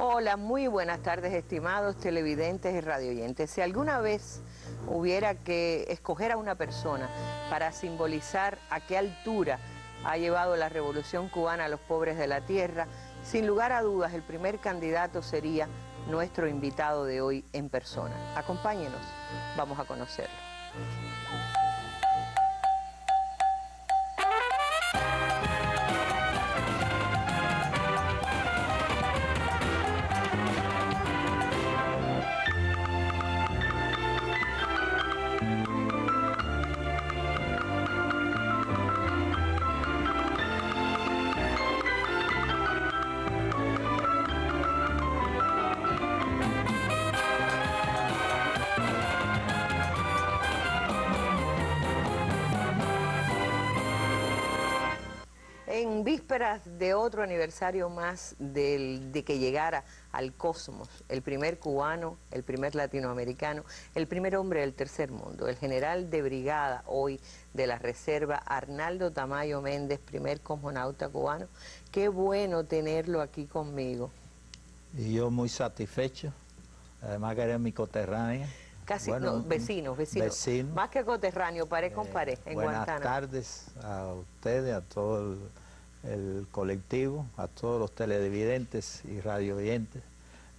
Hola, muy buenas tardes, estimados televidentes y radioyentes. Si alguna vez hubiera que escoger a una persona para simbolizar a qué altura ha llevado la Revolución Cubana a los pobres de la tierra, sin lugar a dudas el primer candidato sería nuestro invitado de hoy en persona. Acompáñenos, vamos a conocerlo. En vísperas de otro aniversario más de que llegara al cosmos, el primer cubano, el primer latinoamericano, el primer hombre del tercer mundo, el general de brigada hoy de la Reserva, Arnaldo Tamayo Méndez, primer cosmonauta cubano. Qué bueno tenerlo aquí conmigo. Y yo muy satisfecho, además que eres mi coterránea. Casi, Bueno, no, vecinos. Vecino. Más que coterráneo, pared con pared, en buenas Guantánamo. tardes a ustedes, a todo el colectivo, a todos los televidentes y radiovidentes.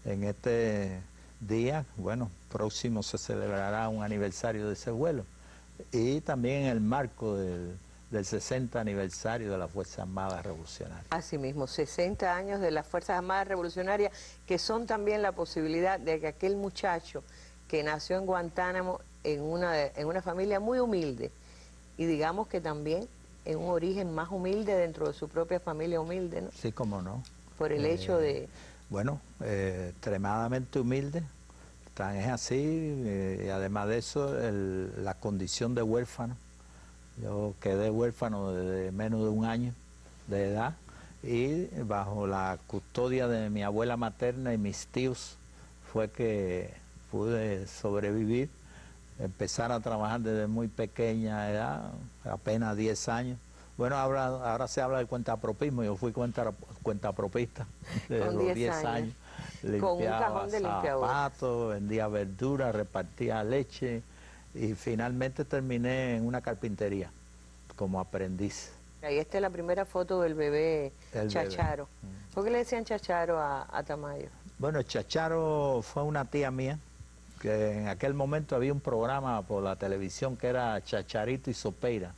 En este día, bueno, próximo se celebrará un aniversario de ese vuelo. Y también en el marco del 60 aniversario de las Fuerzas Armadas Revolucionarias. Asimismo, 60 años de las Fuerzas Armadas Revolucionarias, que son también la posibilidad de que aquel muchacho que nació en Guantánamo en una familia muy humilde, y digamos que también en un origen más humilde dentro de su propia familia humilde, ¿no? Sí, cómo no. Por el hecho de... Bueno, extremadamente humilde, tan es así, y además de eso, la condición de huérfano. Yo quedé huérfano desde menos de un año de edad y bajo la custodia de mi abuela materna y mis tíos fue que pude sobrevivir, empezar a trabajar desde muy pequeña edad, apenas 10 años. Bueno, ahora se habla de cuentapropismo, yo fui cuentapropista desde Con los 10 10 años. años. Con un Limpiaba cajón de limpiador. zapatos, vendía verduras, repartía leche y finalmente terminé en una carpintería como aprendiz. Ahí está la primera foto del bebé Chacharo. Bebé. ¿Por qué le decían Chacharo a Tamayo? Bueno, Chacharo fue una tía mía, que en aquel momento había un programa por la televisión que era Chacharito y Sopeira.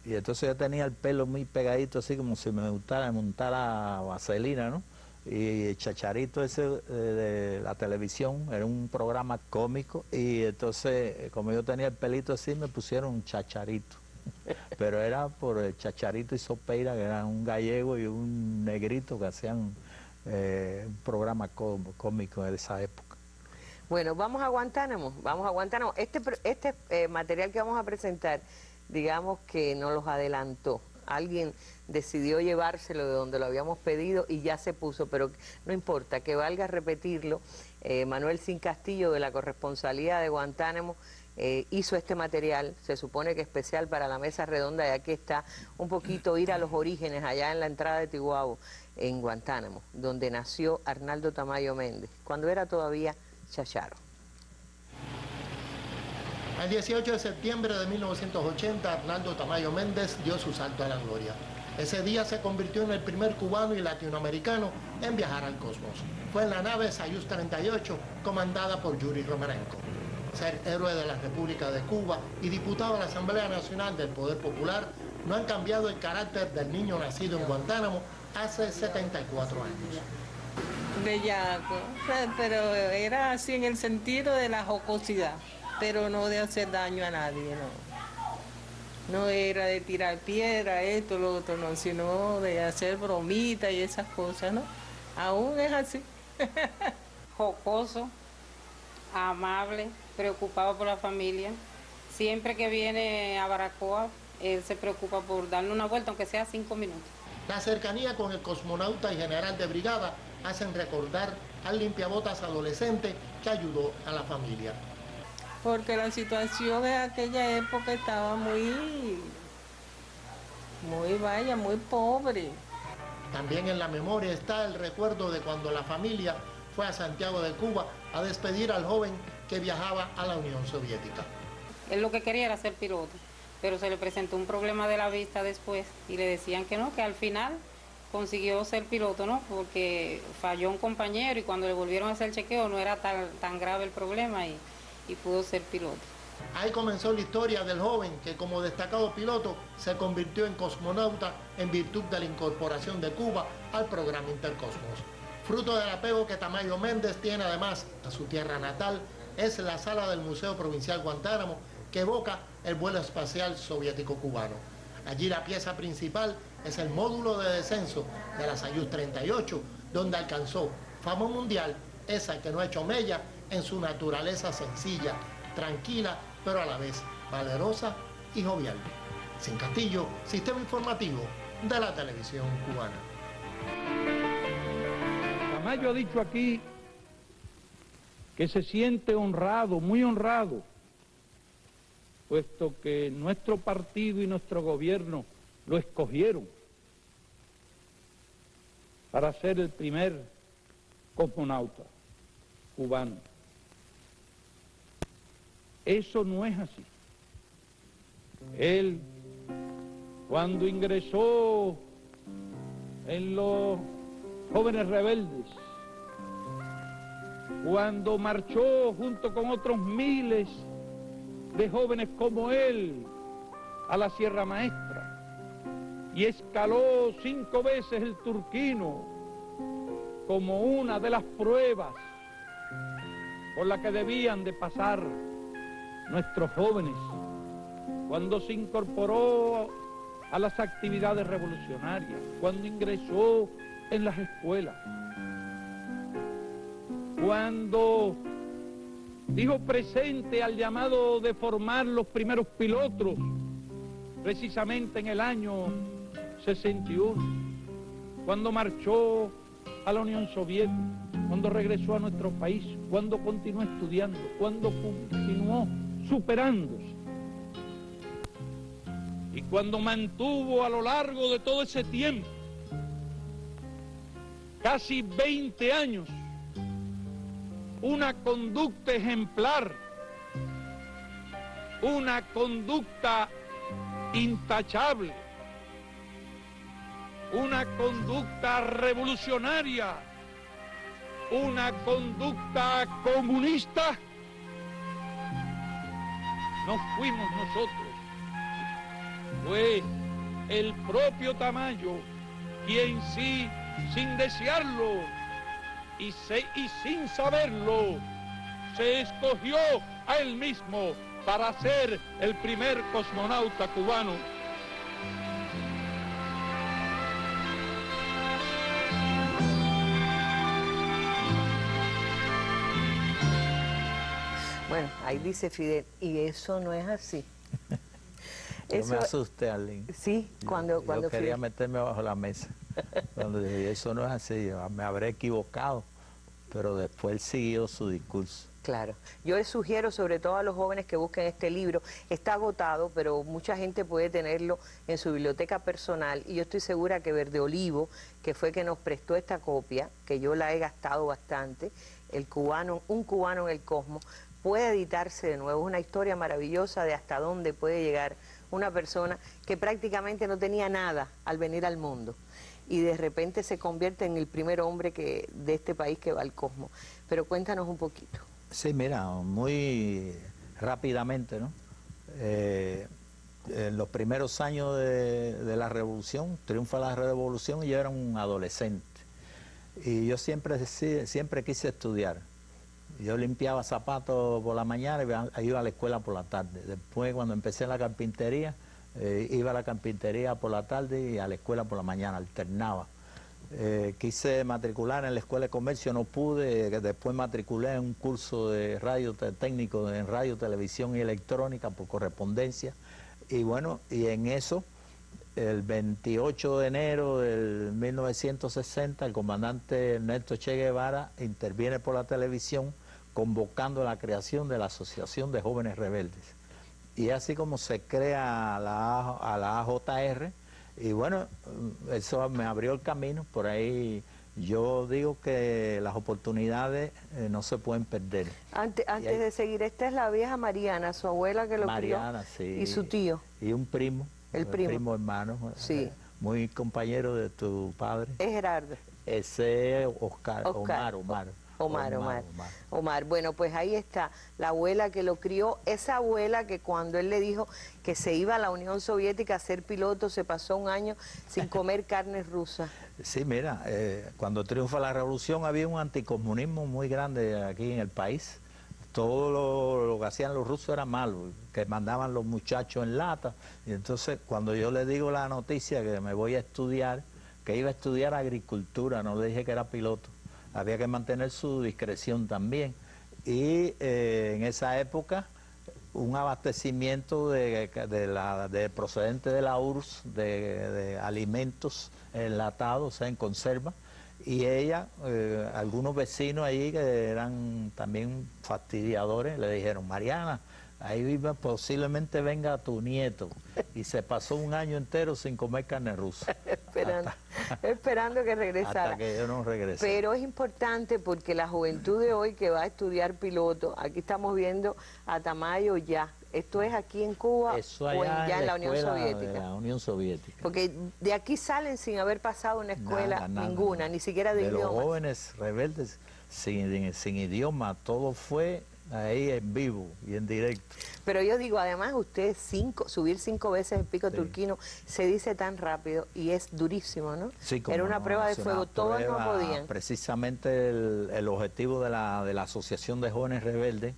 Y entonces yo tenía el pelo muy pegadito, así como si me montara vaselina, ¿no? Y Chacharito ese de la televisión era un programa cómico y entonces como yo tenía el pelito así me pusieron Chacharito. Pero era por el Chacharito y Sopeira, que eran un gallego y un negrito que hacían un programa cómico de esa época. Bueno, vamos a Guantánamo, vamos a Guantánamo. Este material que vamos a presentar, digamos que nos los adelantó. Alguien decidió llevárselo de donde lo habíamos pedido y ya se puso, pero no importa, que valga repetirlo. Manuel Sin Castillo, de la corresponsalía de Guantánamo, hizo este material, se supone que especial para la mesa redonda, y aquí está un poquito ir a los orígenes, allá en la entrada de Tiguabo, en Guantánamo, donde nació Arnaldo Tamayo Méndez, cuando era todavía Chacharo. El 18 de septiembre de 1980, Arnaldo Tamayo Méndez dio su salto a la gloria. Ese día se convirtió en el primer cubano y latinoamericano en viajar al cosmos. Fue en la nave Soyuz 38, comandada por Yuri Romarenko. Ser héroe de la República de Cuba y diputado a la Asamblea Nacional del Poder Popular no han cambiado el carácter del niño nacido en Guantánamo hace 74 años. Bellaco, pero era así en el sentido de la jocosidad, pero no de hacer daño a nadie, no. No era de tirar piedra, esto, lo otro, no, sino de hacer bromitas y esas cosas, ¿no? Aún es así. Jocoso, amable, preocupado por la familia. Siempre que viene a Baracoa, él se preocupa por darle una vuelta, aunque sea 5 minutos. La cercanía con el cosmonauta y general de brigada hacen recordar al limpiabotas adolescente que ayudó a la familia. Porque la situación en aquella época estaba muy pobre. También en la memoria está el recuerdo de cuando la familia fue a Santiago de Cuba a despedir al joven que viajaba a la Unión Soviética. Él lo que quería era ser piloto, pero se le presentó un problema de la vista después y le decían que no, que al final consiguió ser piloto, ¿no? Porque falló un compañero y cuando le volvieron a hacer el chequeo no era tan grave el problema y pudo ser piloto. Ahí comenzó la historia del joven que como destacado piloto se convirtió en cosmonauta en virtud de la incorporación de Cuba al programa Intercosmos. Fruto del apego que Tamayo Méndez tiene además a su tierra natal, es la sala del Museo Provincial Guantánamo que evoca el vuelo espacial soviético cubano. Allí la pieza principal es el módulo de descenso de la Soyuz 38, donde alcanzó fama mundial, esa que no ha hecho mella en su naturaleza sencilla, tranquila, pero a la vez valerosa y jovial. Sin Castillo, Sistema Informativo de la Televisión Cubana. Tamayo ha dicho aquí que se siente honrado, muy honrado, puesto que nuestro partido y nuestro gobierno lo escogieron para ser el primer cosmonauta cubano. Eso no es así. Él, cuando ingresó en los jóvenes rebeldes, cuando marchó junto con otros miles de jóvenes como él a la Sierra Maestra y escaló 5 veces el Turquino como una de las pruebas por la que debían de pasar nuestros jóvenes, cuando se incorporó a las actividades revolucionarias, cuando ingresó en las escuelas, cuando dijo presente al llamado de formar los primeros pilotos, precisamente en el año 61, cuando marchó a la Unión Soviética, cuando regresó a nuestro país, cuando continuó estudiando, cuando continuó superándose. Y cuando mantuvo a lo largo de todo ese tiempo, casi 20 años, una conducta ejemplar, una conducta intachable, una conducta revolucionaria, una conducta comunista, no fuimos nosotros, fue el propio Tamayo quien sí, sin desearlo y sin saberlo, se escogió a él mismo para ser el primer cosmonauta cubano. Bueno, ahí dice Fidel, y eso no es así. Yo me asusté, Arlene. Sí, cuando yo quería Fidel... meterme bajo la mesa. Cuando dije, eso no es así, yo me habré equivocado. Pero después él siguió su discurso. Claro. Yo les sugiero sobre todo a los jóvenes que busquen este libro. Está agotado, pero mucha gente puede tenerlo en su biblioteca personal. Y yo estoy segura que Verde Olivo, que fue que nos prestó esta copia, que yo la he gastado bastante, Un cubano en el cosmos, puede editarse de nuevo. Es una historia maravillosa de hasta dónde puede llegar una persona que prácticamente no tenía nada al venir al mundo y de repente se convierte en el primer hombre de este país que va al cosmos. Pero cuéntanos un poquito. Sí, mira, muy rápidamente, ¿no? En los primeros años de la revolución, triunfa la revolución y yo era un adolescente. Y yo siempre quise estudiar. Yo limpiaba zapatos por la mañana y iba a la escuela por la tarde. Después, cuando empecé en la carpintería, iba a la carpintería por la tarde y a la escuela por la mañana, alternaba. Quise matricular en la Escuela de Comercio, no pude. Después matriculé en un curso de radio técnico en radio, televisión y electrónica por correspondencia. Y bueno, y en eso, el 28 de enero del 1960, el comandante Ernesto Che Guevara interviene por la televisión convocando la creación de la Asociación de Jóvenes Rebeldes. Y así como se crea a la AJR, Y bueno, eso me abrió el camino. Por ahí yo digo que las oportunidades no se pueden perder. Antes de seguir, esta es la vieja Mariana, su abuela que lo Mariana, crió, sí. y su tío. Y un primo. El primo hermano. Sí. Muy compañero de tu padre. Es Gerardo. Ese es Omar. Bueno, pues ahí está, la abuela que lo crió, esa abuela que cuando él le dijo que se iba a la Unión Soviética a ser piloto, se pasó un año sin comer carne rusa. Sí, mira, cuando triunfa la revolución había un anticomunismo muy grande aquí en el país. Todo lo que hacían los rusos era malo, que mandaban los muchachos en lata. Y entonces cuando yo le digo la noticia que me voy a estudiar, que iba a estudiar agricultura, no le dije que era piloto. Había que mantener su discreción también. Y en esa época, un abastecimiento procedente de la URSS, de alimentos enlatados, o sea, en conserva. Y ella, algunos vecinos allí que eran también fastidiadores, le dijeron, Mariana, ahí posiblemente venga tu nieto. Y se pasó un año entero sin comer carne rusa. esperando que regresara. Hasta que yo no regresé. Pero es importante porque la juventud de hoy que va a estudiar piloto, aquí estamos viendo a Tamayo ya. ¿Esto es aquí en Cuba o ya en la Unión Soviética? De la Unión Soviética. Porque de aquí salen sin haber pasado una escuela ninguna, ni siquiera de idiomas. Los jóvenes rebeldes sin idioma, todo fue ahí en vivo y en directo. Pero yo digo, además, subir 5 veces el pico turquino se dice tan rápido y es durísimo, ¿no? Sí, era una prueba de fuego, todos no podían. Precisamente el objetivo de la Asociación de Jóvenes Rebeldes,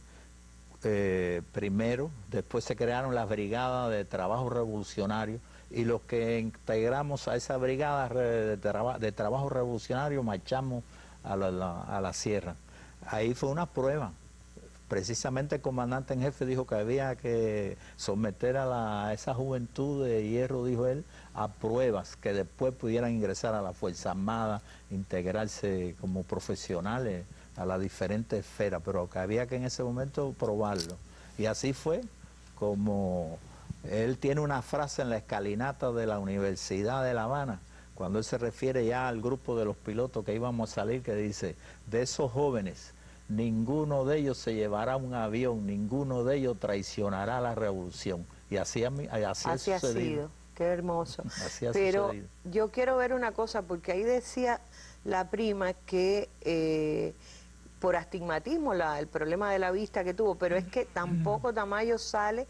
primero, después se crearon las brigadas de trabajo revolucionario y los que integramos a esa brigada de trabajo revolucionario marchamos a la sierra. Ahí fue una prueba. Precisamente el comandante en jefe dijo que había que someter a esa juventud de hierro, dijo él, a pruebas que después pudieran ingresar a la Fuerza Armada, integrarse como profesionales a las diferentes esferas, pero que había que en ese momento probarlo. Y así fue como él tiene una frase en la escalinata de la Universidad de La Habana, cuando él se refiere ya al grupo de los pilotos que íbamos a salir, que dice, de esos jóvenes, ninguno de ellos se llevará un avión, ninguno de ellos traicionará la revolución. Y así ha sido. Qué hermoso. Pero sucedido. Yo quiero ver una cosa, porque ahí decía la prima que por astigmatismo, el problema de la vista que tuvo, pero es que tampoco Tamayo sale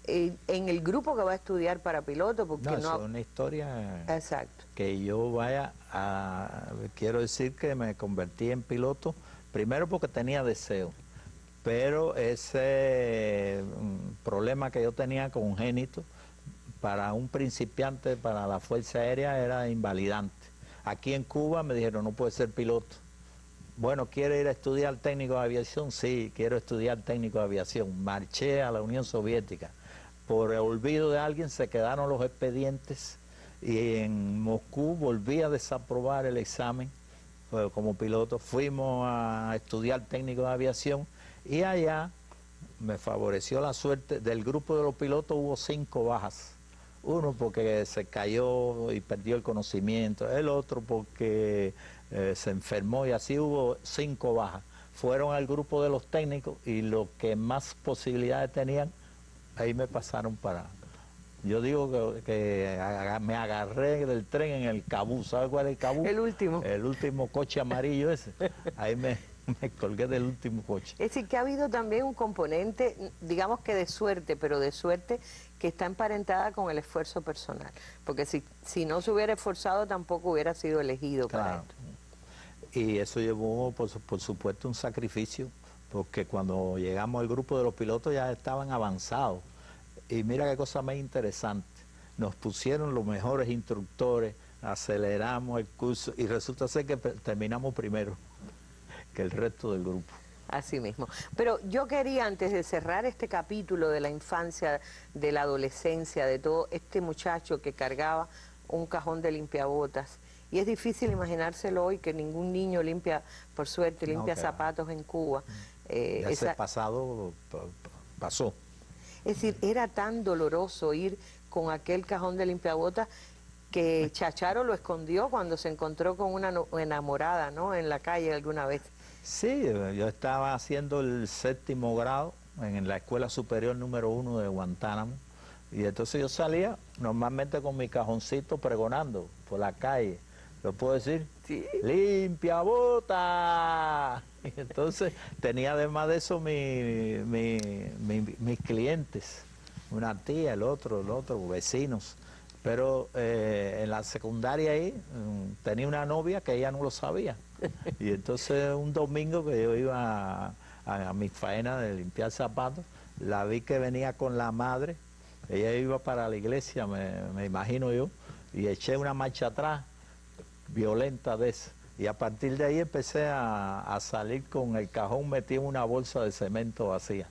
en el grupo que va a estudiar para piloto, porque no, es una historia. Exacto. Que yo quiero decir que me convertí en piloto, primero porque tenía deseo, pero ese problema que yo tenía congénito, para un principiante, para la Fuerza Aérea, era invalidante. Aquí en Cuba me dijeron, no puede ser piloto. Bueno, ¿quiere ir a estudiar técnico de aviación? Sí, quiero estudiar técnico de aviación. Marché a la Unión Soviética. Por el olvido de alguien se quedaron los expedientes y en Moscú volví a desaprobar el examen como piloto. Fuimos a estudiar técnico de aviación y allá me favoreció la suerte. Del grupo de los pilotos hubo 5 bajas. Uno porque se cayó y perdió el conocimiento, el otro porque se enfermó, y así hubo 5 bajas. Fueron al grupo de los técnicos y los que más posibilidades tenían, ahí me pasaron para... Yo digo que me agarré del tren en el Cabú. ¿Sabes cuál es el Cabú? El último. El último coche amarillo ese. Ahí me colgué del último coche. Es decir, que ha habido también un componente, digamos que de suerte, pero de suerte que está emparentada con el esfuerzo personal. Porque si no se hubiera esforzado, tampoco hubiera sido elegido para esto. Y eso llevó, por supuesto, un sacrificio, porque cuando llegamos al grupo de los pilotos ya estaban avanzados. Y mira qué cosa más interesante. Nos pusieron los mejores instructores, aceleramos el curso y resulta ser que terminamos primero que el resto del grupo. Así mismo. Pero yo quería, antes de cerrar este capítulo de la infancia, de la adolescencia, de todo este muchacho que cargaba un cajón de limpiabotas, y es difícil imaginárselo hoy, que ningún niño limpia, por suerte, limpia zapatos en Cuba. Ese pasado pasó. Es decir, era tan doloroso ir con aquel cajón de limpiabotas que Chacharo lo escondió cuando se encontró con una enamorada, ¿no? En la calle alguna vez. Sí, yo estaba haciendo el 7º grado en la Escuela Superior número 1 de Guantánamo, y entonces yo salía normalmente con mi cajoncito pregonando por la calle. ¿Lo puedo decir? Sí. ¡Limpia bota! Y entonces tenía además de eso mis clientes, una tía, el otro, vecinos. Pero en la secundaria ahí tenía una novia que ella no lo sabía. Y entonces un domingo que yo iba a mi faena de limpiar zapatos, la vi que venía con la madre. Ella iba para la iglesia, me imagino yo, y eché una marcha atrás, violenta de eso. Y a partir de ahí empecé a salir con el cajón metido en una bolsa de cemento vacía,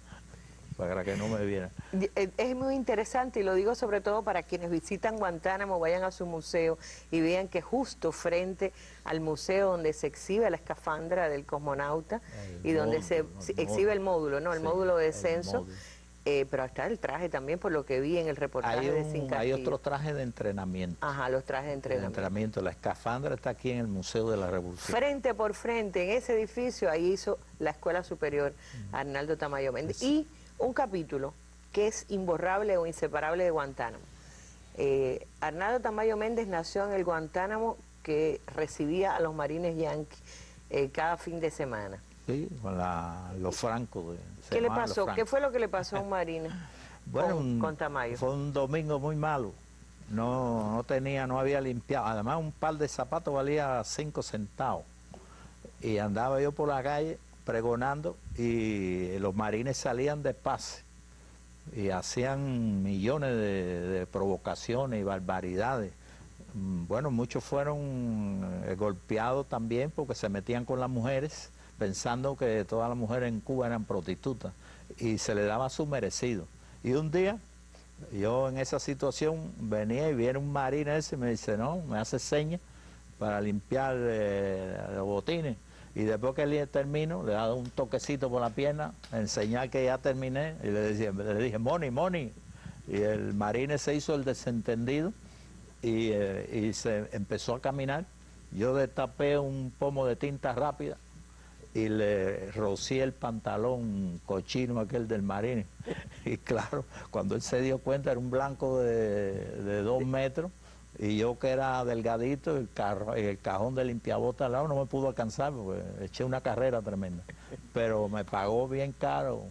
para que no me vieran. Es muy interesante, y lo digo sobre todo para quienes visitan Guantánamo, vayan a su museo y vean que justo frente al museo donde se exhibe la escafandra del cosmonauta y donde se exhibe el módulo, ¿no? El módulo de descenso. Pero está el traje también, por lo que vi en el reportaje de Sin Castillo. Hay otro traje de entrenamiento. Ajá, los trajes de entrenamiento. La escafandra está aquí en el Museo de la Revolución. Frente por frente, en ese edificio, ahí hizo la Escuela Superior Arnaldo Tamayo Méndez. Y un capítulo que es imborrable o inseparable de Guantánamo. Arnaldo Tamayo Méndez nació en el Guantánamo que recibía a los marines yanquis cada fin de semana. Sí, con los francos. ¿Qué le pasó? ¿Qué fue lo que le pasó a un marine con Tamayo? Fue un domingo muy malo. No había limpiado. Además, un par de zapatos valía 5 centavos. Y andaba yo por la calle pregonando y los marines salían de pase y hacían millones de provocaciones y barbaridades. Bueno, muchos fueron golpeados también porque se metían con las mujeres, pensando que todas las mujeres en Cuba eran prostitutas, y se le daba su merecido. Y un día, yo en esa situación venía y viene un marine ese y me dice, no, me hace señas para limpiar los botines. Y después que él termino, le da un toquecito por la pierna, enseñar que ya terminé, y le dije, Moni. Y el marine se hizo el desentendido y se empezó a caminar. Yo destapé un pomo de tinta rápida y le rocié el pantalón cochino aquel del marine. Y claro, cuando él se dio cuenta, era un blanco de 2 metros, y yo que era delgadito, el cajón de limpiabotas al lado no me pudo alcanzar porque eché una carrera tremenda. Pero me pagó bien caro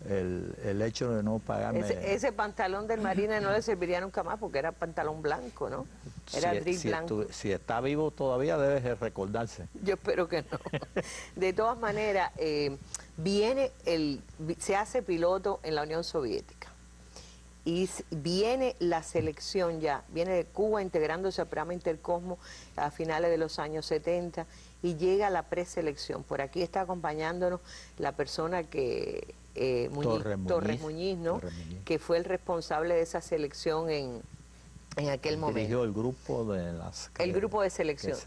el hecho de no pagarme. Ese pantalón del marine no le serviría nunca más porque era pantalón blanco, ¿no? Era blanco. Si está vivo todavía debe recordarse. Yo espero que no. De todas maneras, se hace piloto en la Unión Soviética. Y viene la selección ya, viene de Cuba integrándose al programa Intercosmo a finales de los años 70 y llega la preselección. Por aquí está acompañándonos la persona que... Torres Muñiz, ¿no? Torres Muñiz, que fue el responsable de esa selección en aquel momento. Dirigió el grupo el grupo de selección.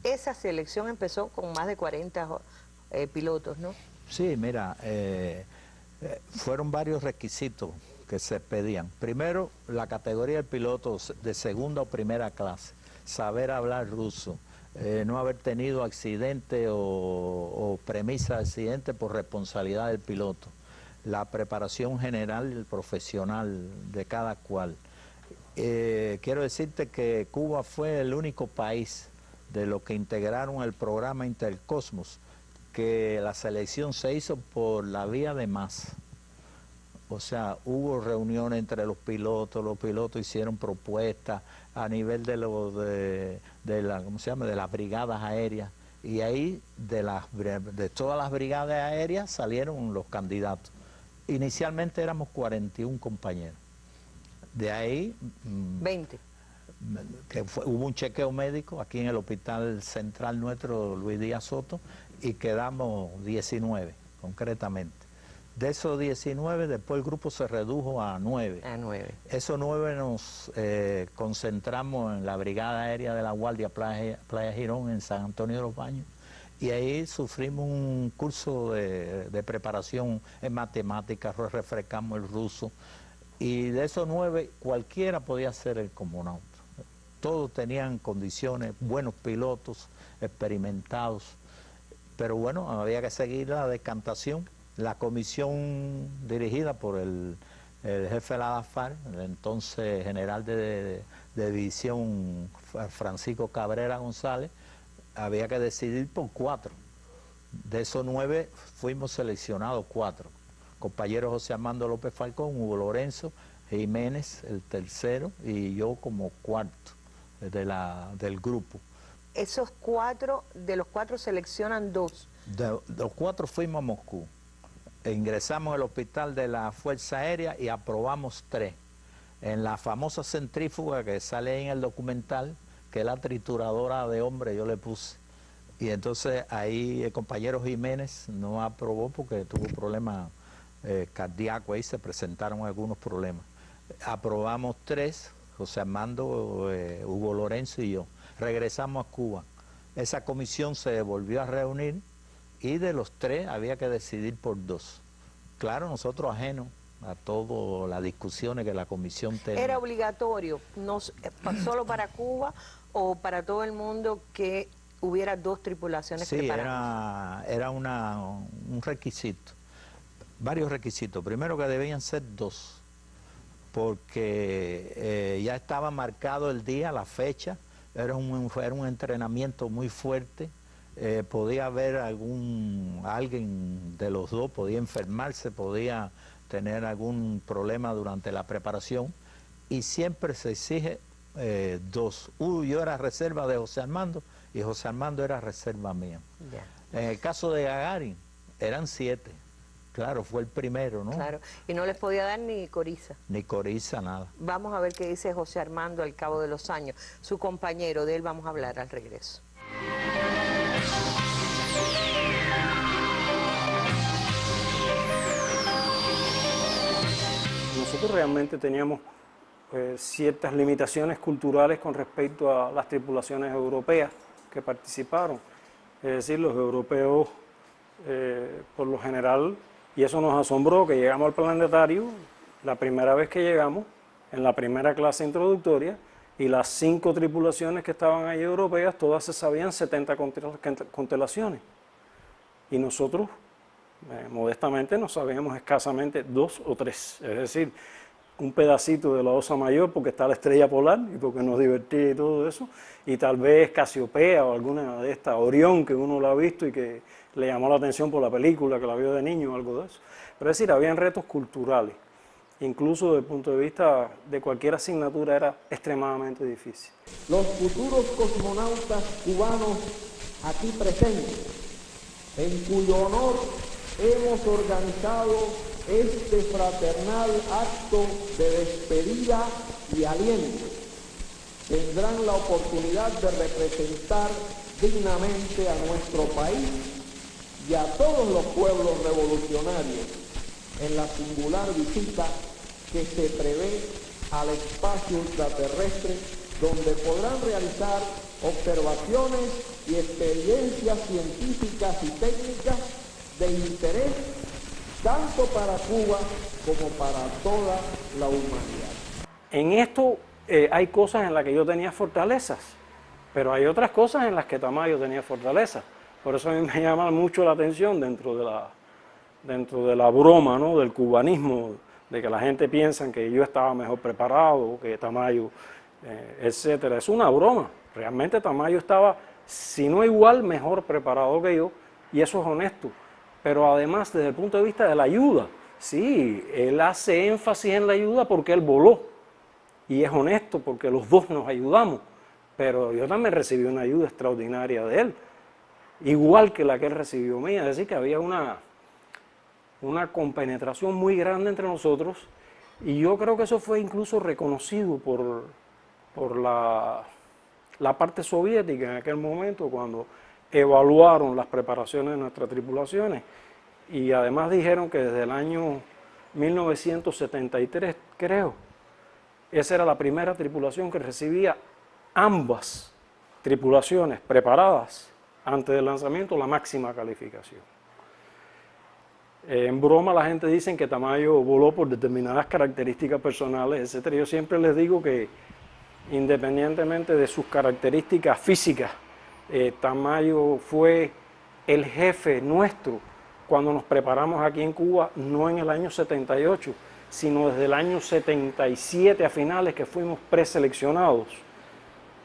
Esa selección empezó con más de 40 pilotos, ¿no? Sí, mira, fueron varios requisitos que se pedían. Primero, la categoría del piloto de segunda o primera clase, saber hablar ruso, no haber tenido accidente o premisa de accidente por responsabilidad del piloto, la preparación general y profesional de cada cual. Quiero decirte que Cuba fue el único país de los que integraron el programa Intercosmos que la selección se hizo por la vía de masa. O sea, hubo reuniones entre los pilotos hicieron propuestas a nivel de las brigadas aéreas, y ahí de todas las brigadas aéreas salieron los candidatos. Inicialmente éramos 41 compañeros. De ahí 20. Hubo un chequeo médico aquí en el Hospital Central nuestro, Luis Díaz Soto, y quedamos 19 concretamente. De esos 19, después el grupo se redujo a 9. Esos 9 nos concentramos en la Brigada Aérea de la Guardia Playa Girón en San Antonio de los Baños, y ahí sufrimos un curso de preparación en matemáticas, refrescamos el ruso, y de esos 9 cualquiera podía ser el cosmonauta. todos tenían condiciones, buenos pilotos, experimentados, pero bueno, había que seguir la decantación. La comisión dirigida por el jefe de la AFAR, el entonces general de división Francisco Cabrera González, había que decidir por 4. De esos 9 fuimos seleccionados 4. Compañero José Armando López Falcón, Hugo Lorenzo Jiménez, el tercero, y yo como cuarto del grupo. Esos 4, de los 4 seleccionan 2. De los 4 fuimos a Moscú. Ingresamos al hospital de la Fuerza Aérea y aprobamos 3. En la famosa centrífuga que sale ahí en el documental, que es la trituradora de hombre, yo le puse. Y entonces ahí el compañero Jiménez no aprobó porque tuvo problemas cardíacos, ahí se presentaron algunos problemas. Aprobamos 3, José Armando, Hugo Lorenzo y yo. Regresamos a Cuba. Esa comisión se volvió a reunir y de los 3 había que decidir por 2. Claro, nosotros ajenos a todas las discusiones que la comisión tenía. ¿Era obligatorio, solo para Cuba o para todo el mundo, que hubiera 2 tripulaciones preparadas? Sí, era un requisito, varios requisitos. Primero, que debían ser 2, porque ya estaba marcado el día, la fecha, era un entrenamiento muy fuerte. Podía haber alguien de los 2, podía enfermarse, podía tener algún problema durante la preparación, y siempre se exige 2. Yo era reserva de José Armando y José Armando era reserva mía. Yeah. En el caso de Gagarin eran 7. Claro, fue el primero, ¿no? Claro, y no les podía dar ni coriza. Ni coriza, nada. Vamos a ver qué dice José Armando al cabo de los años. Su compañero, de él vamos a hablar al regreso. Nosotros realmente teníamos ciertas limitaciones culturales con respecto a las tripulaciones europeas que participaron. Es decir, los europeos, por lo general, y eso nos asombró, que llegamos al planetario, la primera vez que llegamos, en la primera clase introductoria, y las 5 tripulaciones que estaban ahí europeas, todas se sabían 70 constelaciones. Y nosotros, modestamente, nos sabíamos escasamente 2 o 3. Es decir, un pedacito de la Osa Mayor, porque está la estrella polar y porque nos divertía y todo eso, y tal vez Casiopea o alguna de estas, Orión, que uno la ha visto y que le llamó la atención por la película, que la vio de niño o algo de eso. Pero es decir, habían retos culturales. Incluso desde el punto de vista de cualquier asignatura era extremadamente difícil. Los futuros cosmonautas cubanos aquí presentes, en cuyo honor hemos organizado este fraternal acto de despedida y aliento, tendrán la oportunidad de representar dignamente a nuestro país y a todos los pueblos revolucionarios en la singular visita que se prevé al espacio extraterrestre, donde podrán realizar observaciones y experiencias científicas y técnicas de interés tanto para Cuba como para toda la humanidad. En esto hay cosas en las que yo tenía fortalezas, pero hay otras cosas en las que Tamayo tenía fortalezas. Por eso a mí me llama mucho la atención dentro de la broma, ¿no?, del cubanismo, de que la gente piensa que yo estaba mejor preparado, que Tamayo, etcétera. Es una broma. Realmente Tamayo estaba, si no igual, mejor preparado que yo, y eso es honesto. Pero además, desde el punto de vista de la ayuda, sí, él hace énfasis en la ayuda porque él voló, y es honesto porque los 2 nos ayudamos, pero yo también recibí una ayuda extraordinaria de él, igual que la que él recibió mía. Es decir, que había una compenetración muy grande entre nosotros, y yo creo que eso fue incluso reconocido por la parte soviética en aquel momento, cuando evaluaron las preparaciones de nuestras tripulaciones, y además dijeron que desde el año 1973, creo, esa era la primera tripulación que recibía ambas tripulaciones preparadas antes del lanzamiento la máxima calificación. En broma la gente dice que Tamayo voló por determinadas características personales, etc. Yo siempre les digo que independientemente de sus características físicas, Tamayo fue el jefe nuestro cuando nos preparamos aquí en Cuba, no en el año 78, sino desde el año 77 a finales que fuimos preseleccionados,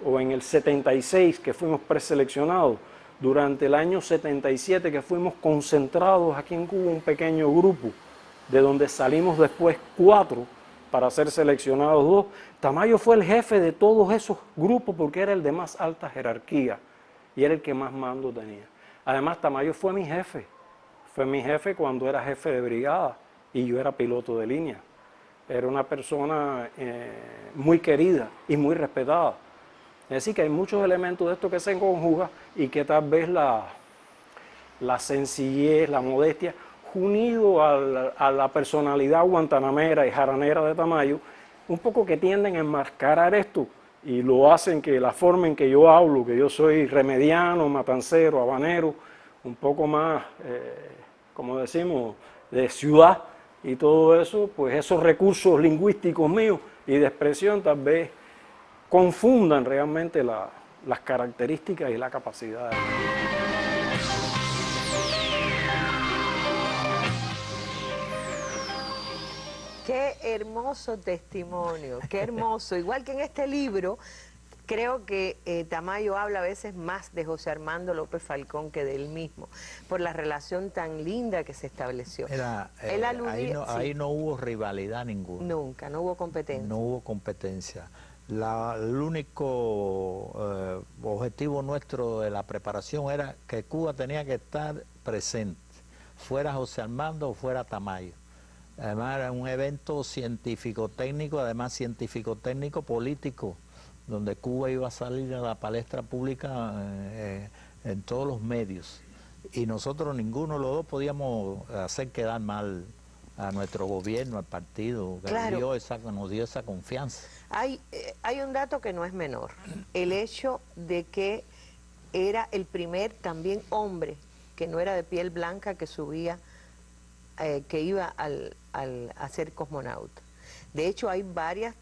o en el 76 que fuimos preseleccionados, durante el año 77 que fuimos concentrados aquí en Cuba un pequeño grupo, de donde salimos después 4 para ser seleccionados 2. Tamayo fue el jefe de todos esos grupos porque era el de más alta jerarquía y era el que más mando tenía. Además, Tamayo fue mi jefe cuando era jefe de brigada y yo era piloto de línea. Era una persona muy querida y muy respetada. Es decir, que hay muchos elementos de esto que se conjugan y que tal vez la sencillez, la modestia, unido a la personalidad guantanamera y jaranera de Tamayo, un poco que tienden a enmascarar esto y lo hacen que la forma en que yo hablo, que yo soy remediano, matancero, habanero, un poco más, como decimos, de ciudad y todo eso, pues esos recursos lingüísticos míos y de expresión tal vez confundan realmente las características y la capacidad. Qué hermoso testimonio, qué hermoso. Igual que en este libro, creo que Tamayo habla a veces más de José Armando López Falcón que de él mismo, por la relación tan linda que se estableció. Él aludía, ahí no hubo rivalidad ninguna. Nunca, no hubo competencia. No hubo competencia. El único objetivo nuestro de la preparación era que Cuba tenía que estar presente, fuera José Armando o fuera Tamayo. Además era un evento científico-técnico, además científico-técnico-político, donde Cuba iba a salir a la palestra pública en todos los medios. Y nosotros ninguno de los dos podíamos hacer quedar mal a nuestro gobierno, al partido, que claro, nos dio esa confianza. Hay un dato que no es menor, el hecho de que era el primer también hombre que no era de piel blanca que subía, que iba a ser cosmonauta. De hecho hay varias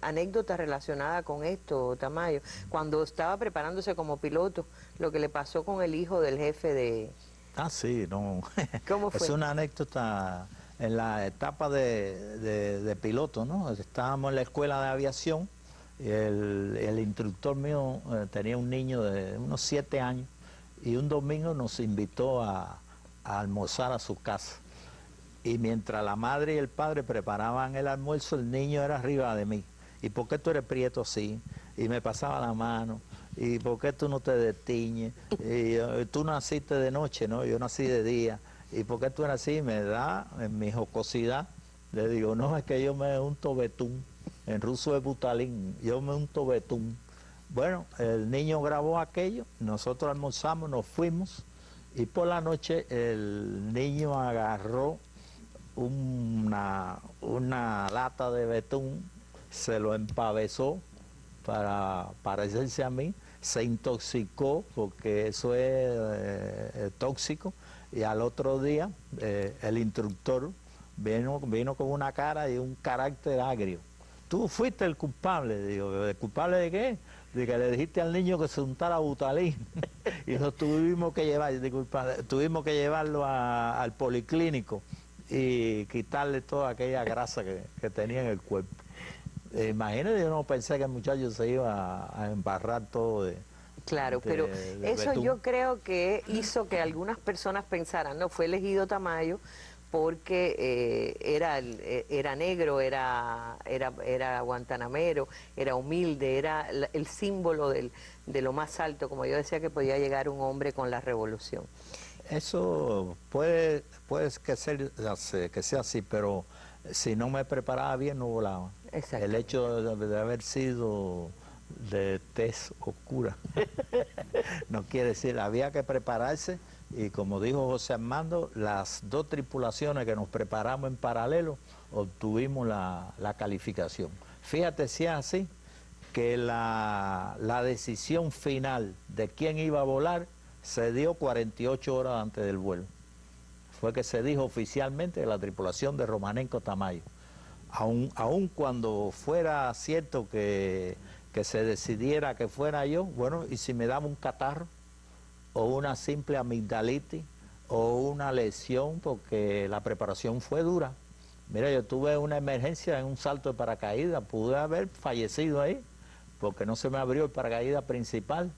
anécdotas relacionadas con esto, Tamayo. Cuando estaba preparándose como piloto, lo que le pasó con el hijo del jefe de... Ah, sí, no. ¿Cómo fue? Es una anécdota en la etapa de piloto, ¿no? Estábamos en la escuela de aviación y el instructor mío tenía un niño de unos 7 años y un domingo nos invitó a almorzar a su casa. Y mientras la madre y el padre preparaban el almuerzo, el niño era arriba de mí. ¿Y por qué tú eres prieto así? Y me pasaba la mano. ¿Y por qué tú no te destiñes? Y tú naciste de noche, ¿no? Yo nací de día. ¿Y por qué tú eres así? Me da, en mi jocosidad, le digo, no, es que yo me unto betún. En ruso es butalín, yo me unto betún. Bueno, el niño grabó aquello, nosotros almorzamos, nos fuimos. Y por la noche el niño agarró una lata de betún, se lo empavesó para parecerse a mí, se intoxicó porque eso es tóxico y al otro día el instructor vino con una cara y un carácter agrio. Tú fuiste el culpable. Digo, ¿el culpable de qué? De que le dijiste al niño que se untara butalín y lo tuvimos que llevar, tuvimos que llevarlo al policlínico y quitarle toda aquella grasa que tenía en el cuerpo. Imagínate, yo no pensé que el muchacho se iba a embarrar todo de... Claro, pero eso betún. Yo creo que hizo que algunas personas pensaran, no, fue elegido Tamayo porque era negro, era guantanamero, era humilde, era el símbolo de lo más alto, como yo decía que podía llegar un hombre con la revolución. Eso puede que sea así, pero si no me preparaba bien no volaba. El hecho de haber sido de tez oscura no quiere decir, había que prepararse y como dijo José Armando, las 2 tripulaciones que nos preparamos en paralelo obtuvimos la calificación. Fíjate si es así, que la decisión final de quién iba a volar se dio 48 horas antes del vuelo. Fue que se dijo oficialmente que la tripulación de Romanenko Tamayo. Aun cuando fuera cierto que que se decidiera que fuera yo, bueno, y si me daba un catarro o una simple amigdalitis o una lesión, porque la preparación fue dura. Mira, yo tuve una emergencia en un salto de paracaídas, pude haber fallecido ahí, porque no se me abrió el paracaídas principal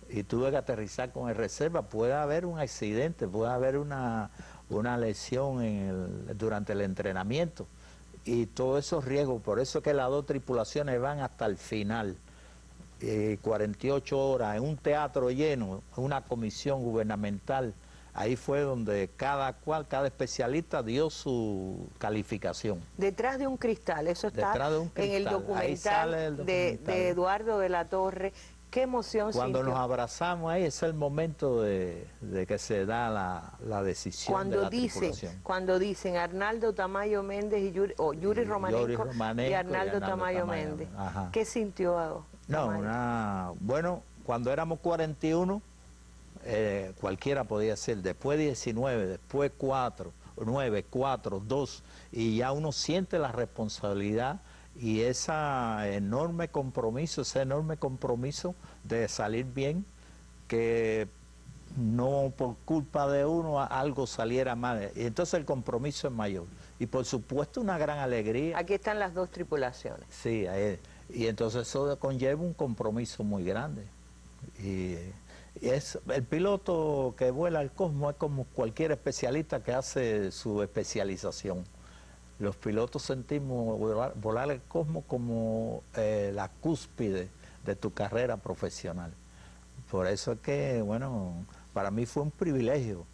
y tuve que aterrizar con el reserva. Puede haber un accidente, puede haber una lesión durante el entrenamiento y todos esos riesgos. Por eso es que las dos tripulaciones van hasta el final. 48 horas en un teatro lleno, una comisión gubernamental. Ahí fue donde cada especialista dio su calificación. Detrás de un cristal, eso está en el documental, de Eduardo de la Torre. Qué emoción. Cuando nos abrazamos ahí, es el momento de que se da la decisión de la tripulación. Cuando dicen Arnaldo Tamayo Méndez y Yuri Romanenko y Arnaldo Tamayo Méndez. Ajá. ¿Qué sintió? Bueno, cuando éramos 41, cualquiera podía ser, después 19, después 4, 9, 4, 2, y ya uno siente la responsabilidad y ese enorme compromiso de salir bien, que no por culpa de uno algo saliera mal. Y entonces el compromiso es mayor. Y por supuesto una gran alegría. Aquí están las dos tripulaciones. Sí, y entonces eso conlleva un compromiso muy grande. Y el piloto que vuela al cosmos es como cualquier especialista que hace su especialización. Los pilotos sentimos volar el cosmos como la cúspide de tu carrera profesional. Por eso es que, bueno, para mí fue un privilegio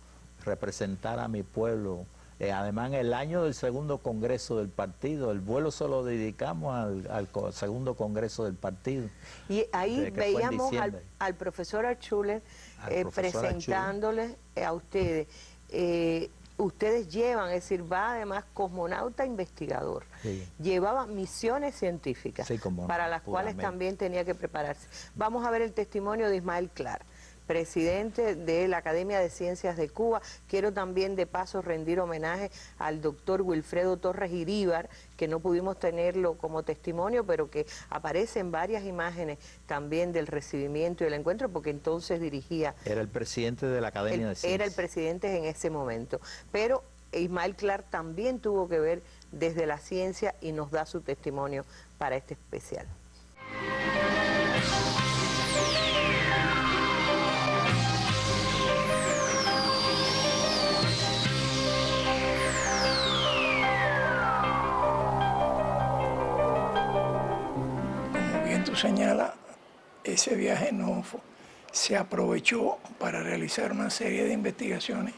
representar a mi pueblo. Además, en el año del segundo congreso del partido, el vuelo se lo dedicamos al segundo congreso del partido. Y ahí veíamos al profesor Altshuler presentándole a ustedes. Ustedes llevan, es decir, va además cosmonauta investigador. Sí. Llevaba misiones científicas, sí, para las cuales también tenía que prepararse. Vamos a ver el testimonio de Ismael Clark, presidente de la Academia de Ciencias de Cuba. Quiero también de paso rendir homenaje al doctor Wilfredo Torres Iríbar, que no pudimos tenerlo como testimonio, pero que aparece en varias imágenes también del recibimiento y el encuentro, porque entonces dirigía... Era el presidente de la Academia de Ciencias. Era el presidente en ese momento. Pero Ismael Clark también tuvo que ver desde la ciencia y nos da su testimonio para este especial. Señala, ese viaje no se aprovechó para realizar una serie de investigaciones,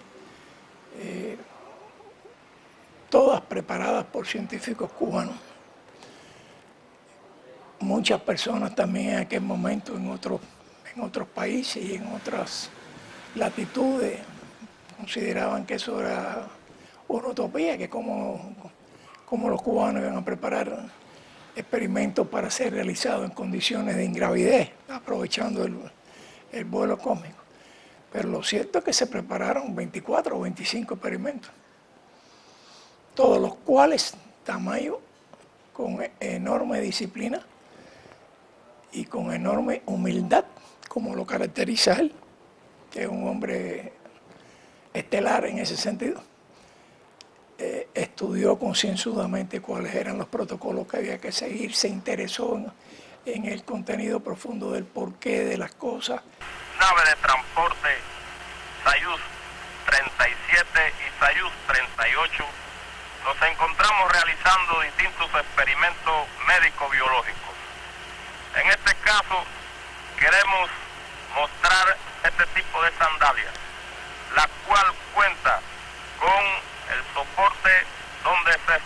todas preparadas por científicos cubanos. Muchas personas también en aquel momento en otros países y en otras latitudes consideraban que eso era una utopía, que como los cubanos iban a preparar experimentos para ser realizados en condiciones de ingravidez, aprovechando el vuelo cósmico. Pero lo cierto es que se prepararon 24 o 25 experimentos, todos los cuales Tamayo, con enorme disciplina y con enorme humildad, como lo caracteriza él, que es un hombre estelar en ese sentido, estudió concienzudamente cuáles eran los protocolos que había que seguir, se interesó en el contenido profundo del porqué de las cosas. Nave de transporte Soyuz 37 y Soyuz 38 nos encontramos realizando distintos experimentos médico-biológicos. En este caso queremos mostrar este tipo de sandalia, la cual cuenta con el soporte donde se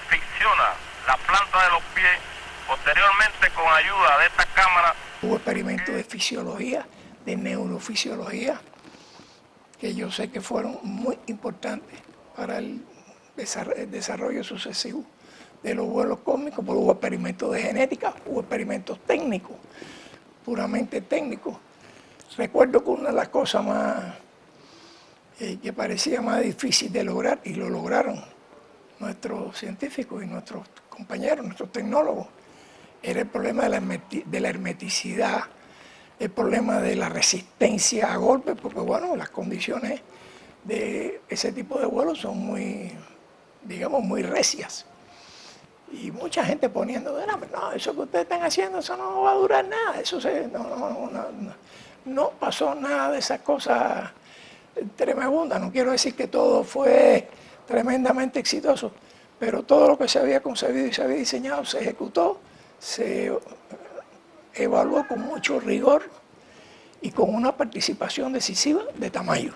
ficciona la planta de los pies, posteriormente con ayuda de esta cámara. Hubo experimentos de fisiología, de neurofisiología, que yo sé que fueron muy importantes para el desarrollo sucesivo de los vuelos cósmicos, porque hubo experimentos de genética, hubo experimentos técnicos, puramente técnicos. Recuerdo que una de las cosas más que parecía más difícil de lograr, y lo lograron nuestros científicos y nuestros compañeros, nuestros tecnólogos, era el problema de la hermeticidad, el problema de la resistencia a golpes, porque bueno, las condiciones de ese tipo de vuelos son muy, digamos, muy recias. Y mucha gente poniendo, no, eso que ustedes están haciendo, eso no va a durar nada, no pasó nada de esas cosas tremendas. No quiero decir que todo fue tremendamente exitoso, pero todo lo que se había concebido y se había diseñado se ejecutó, se evaluó con mucho rigor y con una participación decisiva de Tamayo.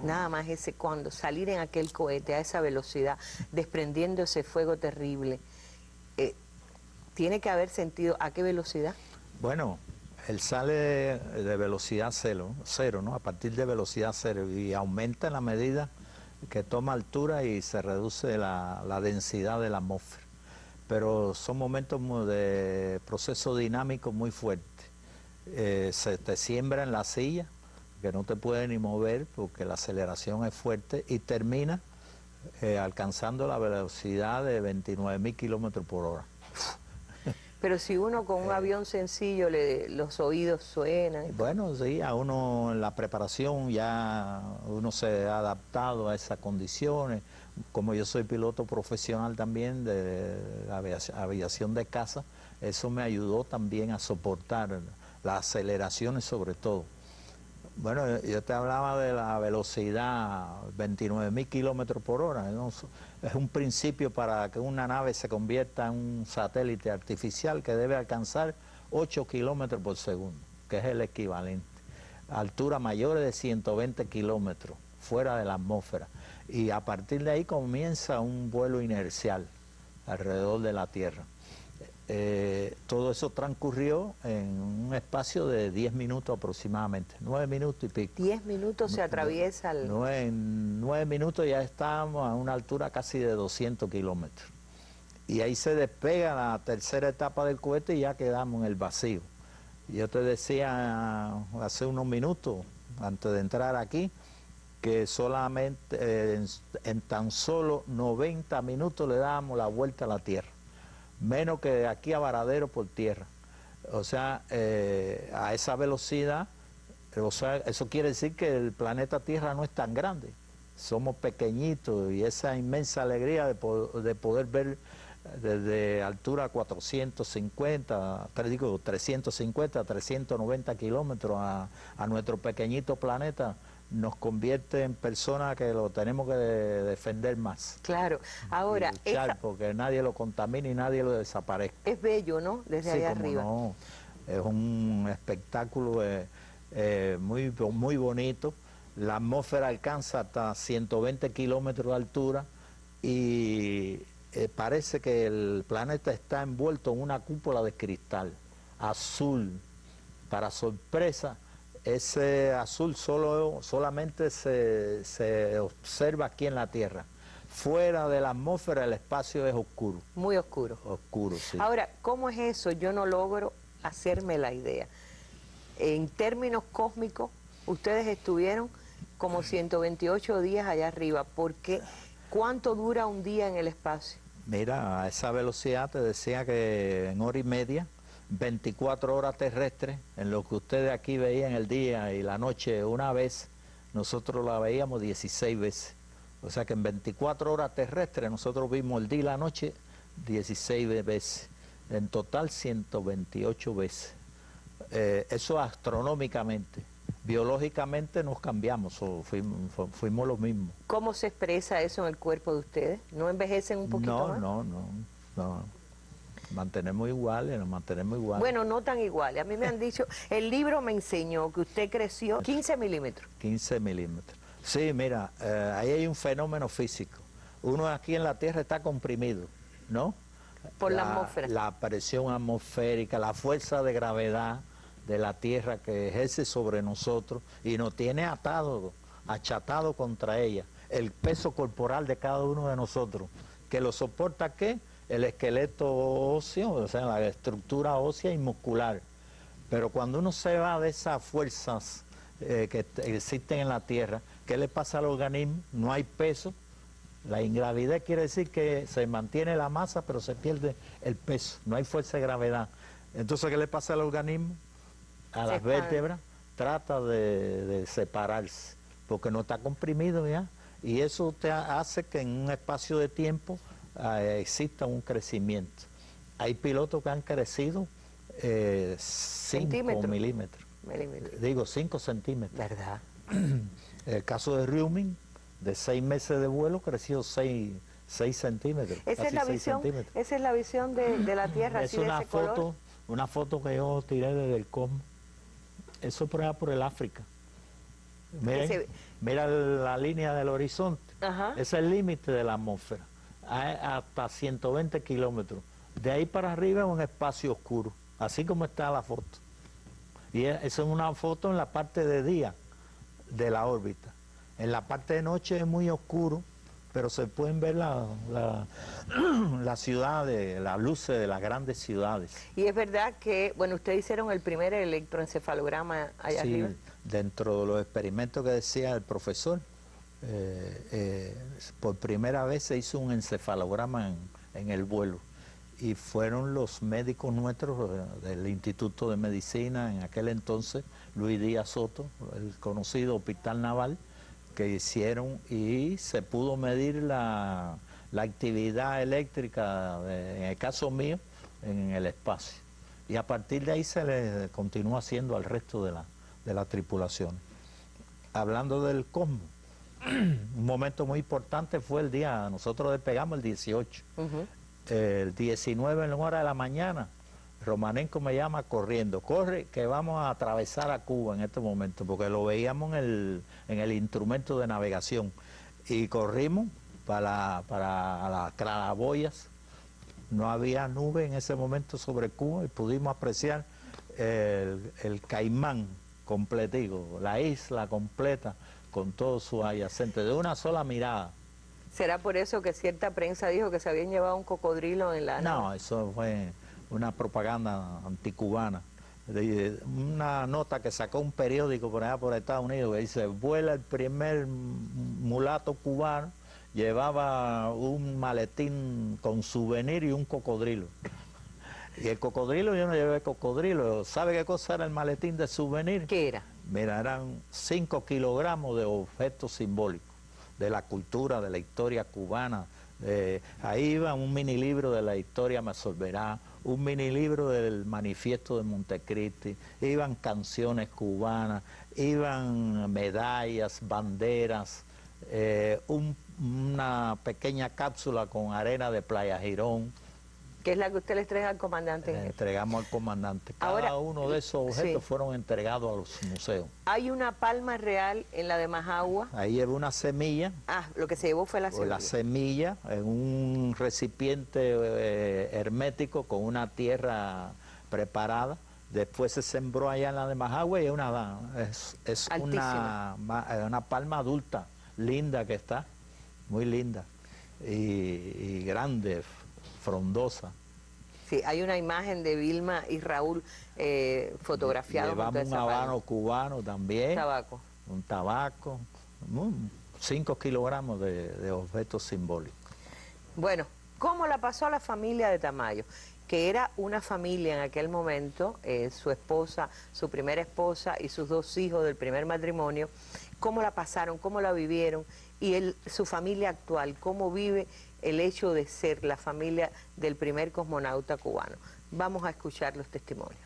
Nada más cuando salir en aquel cohete a esa velocidad, desprendiendo ese fuego terrible, tiene que haber sentido a qué velocidad. Bueno, él sale de velocidad cero, ¿no? A partir de velocidad cero, y aumenta en la medida que toma altura y se reduce la densidad de la atmósfera. Pero son momentos de proceso dinámico muy fuerte. Se te siembra en la silla, que no te puede ni mover porque la aceleración es fuerte, y termina alcanzando la velocidad de 29.000 kilómetros por hora. Pero si uno con un avión sencillo, los oídos suenan. Bueno, sí, a uno en la preparación ya uno se ha adaptado a esas condiciones. Como yo soy piloto profesional también de aviación de caza, eso me ayudó también a soportar las aceleraciones sobre todo. Bueno, yo te hablaba de la velocidad 29.000 kilómetros por hora, ¿no? Es un principio para que una nave se convierta en un satélite artificial que debe alcanzar 8 kilómetros por segundo, que es el equivalente. Altura mayores de 120 kilómetros fuera de la atmósfera. Y a partir de ahí comienza un vuelo inercial alrededor de la Tierra. Todo eso transcurrió en un espacio de 10 minutos aproximadamente, 9 minutos y pico. 10 minutos se atraviesa el... En 9 minutos ya estábamos a una altura casi de 200 kilómetros. Y ahí se despega la tercera etapa del cohete y ya quedamos en el vacío. Yo te decía hace unos minutos, antes de entrar aquí, que solamente en tan solo 90 minutos le dábamos la vuelta a la Tierra. Menos que de aquí a Varadero por tierra. O sea, a esa velocidad, o sea, eso quiere decir que el planeta Tierra no es tan grande. Somos pequeñitos, y esa inmensa alegría de poder ver desde altura 350, 390 kilómetros a nuestro pequeñito planeta, nos convierte en personas que lo tenemos que defender más. Claro, ahora... luchar porque nadie lo contamine y nadie lo desaparezca. Es bello, ¿no? Desde allá arriba. No, es un espectáculo muy bonito. La atmósfera alcanza hasta 120 kilómetros de altura y parece que el planeta está envuelto en una cúpula de cristal azul. Para sorpresa, ese azul solamente se observa aquí en la Tierra. Fuera de la atmósfera el espacio es oscuro. Muy oscuro. Oscuro, sí. Ahora, ¿cómo es eso? Yo no logro hacerme la idea. En términos cósmicos, ustedes estuvieron como 128 días allá arriba. ¿Por qué? ¿Cuánto dura un día en el espacio? Mira, a esa velocidad te decía que en hora y media, 24 horas terrestres, en lo que ustedes aquí veían el día y la noche una vez, nosotros la veíamos 16 veces. O sea que en 24 horas terrestres nosotros vimos el día y la noche 16 veces. En total 128 veces. Eso astronómicamente. Biológicamente nos cambiamos, fuimos los mismos. ¿Cómo se expresa eso en el cuerpo de ustedes? ¿No envejecen un poquito más? No. Mantenemos iguales, nos mantenemos iguales. Bueno, no tan iguales. A mí me han dicho, el libro me enseñó que usted creció 15 milímetros. 15 milímetros. Sí, mira, ahí hay un fenómeno físico. Uno aquí en la Tierra está comprimido, ¿no? Por la atmósfera. La presión atmosférica, la fuerza de gravedad de la Tierra que ejerce sobre nosotros y nos tiene achatado contra ella. El peso corporal de cada uno de nosotros, que lo soporta ¿qué? el esqueleto óseo, o sea, la estructura ósea y muscular. Pero cuando uno se va de esas fuerzas que existen en la Tierra, ¿qué le pasa al organismo? No hay peso. La ingravidez quiere decir que se mantiene la masa, pero se pierde el peso, no hay fuerza de gravedad. Entonces, ¿qué le pasa al organismo? A las vértebras trata de separarse, porque no está comprimido ya, y eso te hace que en un espacio de tiempo exista un crecimiento. Hay pilotos que han crecido 5 milímetros. Digo, 5 centímetros. ¿Verdad? El caso de Ryumin, de 6 meses de vuelo, creció 6 centímetros. Esa es la visión de la Tierra, es así de ese color. Una foto que yo tiré desde el cosmos. Eso por allá por el África. Miren, mira la línea del horizonte. Ajá. Ese es el límite de la atmósfera. Hay hasta 120 kilómetros. De ahí para arriba es un espacio oscuro, así como está la foto. Y esa es una foto en la parte de día de la órbita. En la parte de noche es muy oscuro, pero se pueden ver las ciudades, las luces de las grandes ciudades. Y es verdad que, bueno, ustedes hicieron el primer electroencefalograma allá arriba. Dentro de los experimentos que decía el profesor, por primera vez se hizo un encefalograma en el vuelo. Y fueron los médicos nuestros del Instituto de Medicina, en aquel entonces, Luis Díaz Soto, el conocido Hospital Naval, que hicieron, y se pudo medir la actividad eléctrica, en el caso mío, en el espacio. Y a partir de ahí se le continúa haciendo al resto de la tripulación. Hablando del cosmos, un momento muy importante fue el día, nosotros despegamos el 18. El 19 en la hora de la mañana, Romanenko me llama corriendo, corre que vamos a atravesar a Cuba en este momento, porque lo veíamos en el instrumento de navegación, y corrimos para las claraboyas. No había nube en ese momento sobre Cuba y pudimos apreciar el Caimán completico, la isla completa con todos sus adyacentes, de una sola mirada. ¿Será por eso que cierta prensa dijo que se habían llevado un cocodrilo en la nave? No, eso fue una propaganda anticubana. Una nota que sacó un periódico por allá por Estados Unidos que dice: vuela el primer mulato cubano, llevaba un maletín con souvenir y un cocodrilo. Y el cocodrilo, yo no llevé cocodrilo. ¿Sabe qué cosa era el maletín de souvenir? ¿Qué era? Mira, eran 5 kilogramos de objetos simbólicos de la cultura, de la historia cubana. Ahí iba un mini libro de la historia me absolverá, un mini libro del manifiesto de Montecristi, iban canciones cubanas, iban medallas, banderas, una pequeña cápsula con arena de Playa Girón. ¿Qué es la que usted le entrega al comandante? Entregamos al comandante. Cada uno de esos objetos fueron entregados a los museos. ¿Hay una palma real en la de Majagua? Ahí lleva una semilla. Ah, lo que se llevó fue la semilla. La semilla en un recipiente hermético con una tierra preparada. Después se sembró allá en la de Majagua y es una palma adulta, linda que está, muy linda y grande, frondosa. Sí, hay una imagen de Vilma y Raúl fotografiados. Llevamos un habano cubano también. Tabaco. Un tabaco, 5 kilogramos de objetos simbólicos. Bueno, ¿cómo la pasó a la familia de Tamayo? Que era una familia en aquel momento, su esposa, su primera esposa y sus 2 hijos del primer matrimonio. ¿Cómo la pasaron? ¿Cómo la vivieron? Y su familia actual, ¿cómo vive el hecho de ser la familia del primer cosmonauta cubano? Vamos a escuchar los testimonios.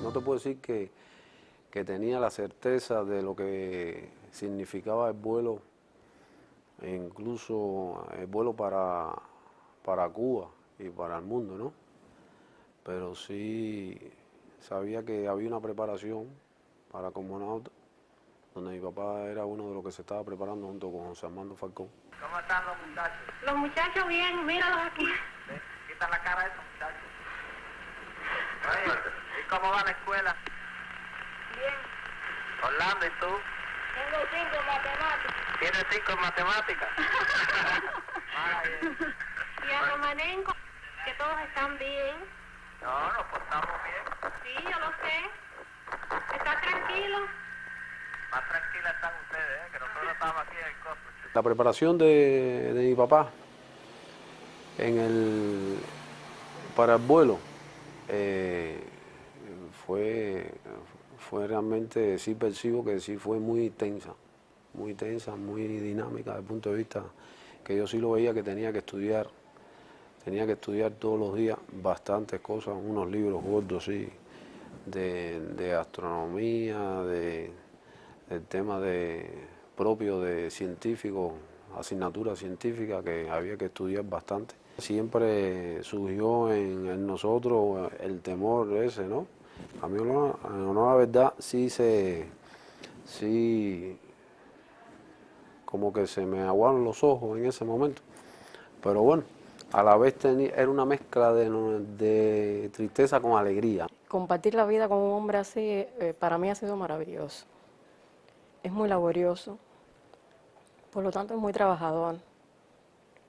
No te puedo decir que tenía la certeza de lo que significaba el vuelo, e incluso el vuelo para Cuba y para el mundo, ¿no? Pero sí sabía que había una preparación para cosmonauta, donde mi papá era uno de los que se estaba preparando junto con José Armando Falcón. ¿Cómo están los muchachos? Los muchachos bien, míralos aquí. ¿Qué tal la cara de estos muchachos? Oye, ¿cómo va la escuela? Bien. Orlando, ¿y tú? Tengo 5 en matemáticas. ¿Tienes 5 en matemáticas? Y a Romanenco, que todos están bien. No, nos portamos bien. Sí, yo lo sé. ¿Estás tranquilo? Más tranquilas están ustedes, que nosotros estamos aquí en el cosmos. La preparación de mi papá para el vuelo fue realmente, sí percibo que sí fue muy tensa, muy dinámica desde el punto de vista que yo sí lo veía que tenía que estudiar todos los días bastantes cosas, unos libros gordos, sí, de astronomía, del tema propio de científicos, asignatura científica que había que estudiar bastante. Siempre surgió en nosotros el temor ese, ¿no? A mí, en honor a la verdad, sí, como que se me aguaron los ojos en ese momento. Pero bueno, a la vez era una mezcla de tristeza con alegría. Compartir la vida con un hombre así, para mí ha sido maravilloso. Es muy laborioso, por lo tanto es muy trabajador.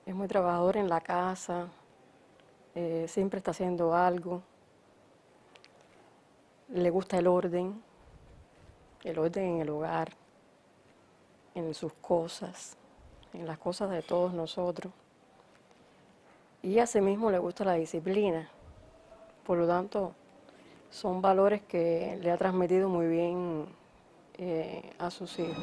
Es muy trabajador en la casa, siempre está haciendo algo. Le gusta el orden en el hogar, en sus cosas, en las cosas de todos nosotros. Y asimismo le gusta la disciplina. Por lo tanto, son valores que le ha transmitido muy bien a sus hijos.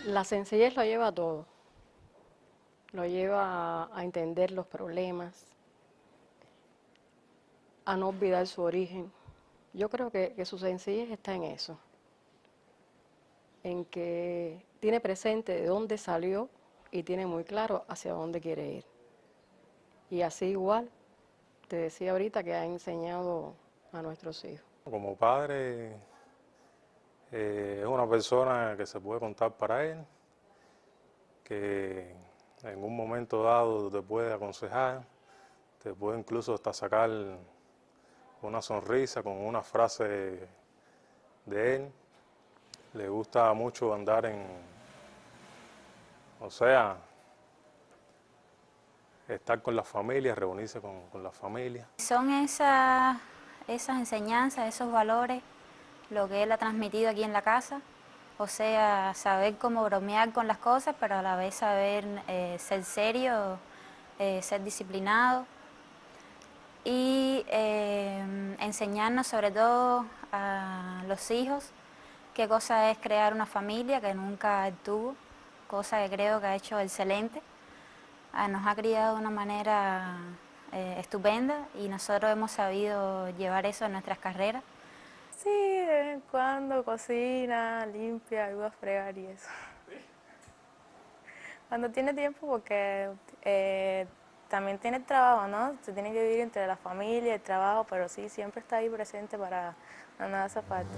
La sencillez lo lleva a todo. Lo lleva a entender los problemas, a no olvidar su origen. Yo creo que su sencillez está en eso, en que tiene presente de dónde salió y tiene muy claro hacia dónde quiere ir. Y así igual, te decía ahorita que ha enseñado a nuestros hijos. Como padre, es una persona que se puede contar para él, que en un momento dado te puede aconsejar, te puede incluso hasta sacar una sonrisa con una frase de él. Le gusta mucho andar estar con la familia, reunirse con la familia. Son esas enseñanzas, esos valores, lo que él ha transmitido aquí en la casa. O sea, saber cómo bromear con las cosas, pero a la vez saber ser serio, ser disciplinado. Y enseñarnos sobre todo a los hijos qué cosa es crear una familia que nunca él tuvo, cosa que creo que ha hecho excelente. Nos ha criado de una manera estupenda y nosotros hemos sabido llevar eso en nuestras carreras. Sí, de vez en cuando cocina, limpia, ayuda a fregar y eso. Cuando tiene tiempo, porque también tiene el trabajo, ¿no? Se tiene que vivir entre la familia y el trabajo, pero sí, siempre está ahí presente para nada esa parte.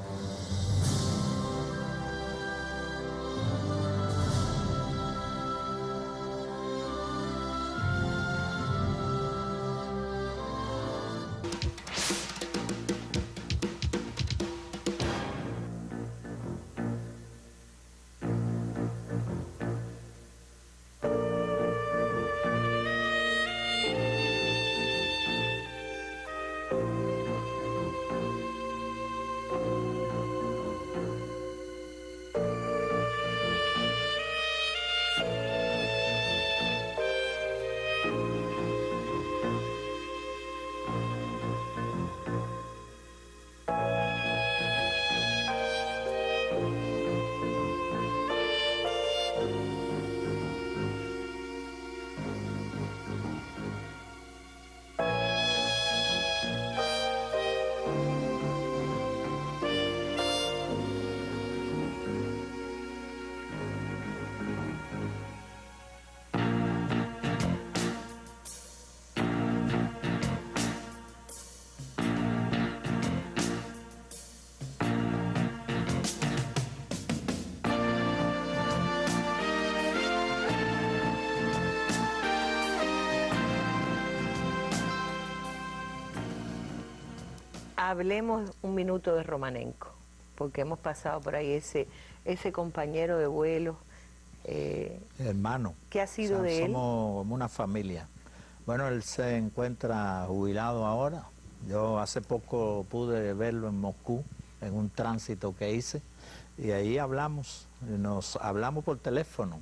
hablemos un minuto de Romanenko, porque hemos pasado por ahí ese compañero de vuelo. Hermano. ¿Qué ha sido de él? Somos como una familia. Bueno, él se encuentra jubilado ahora. Yo hace poco pude verlo en Moscú, en un tránsito que hice, y ahí nos hablamos por teléfono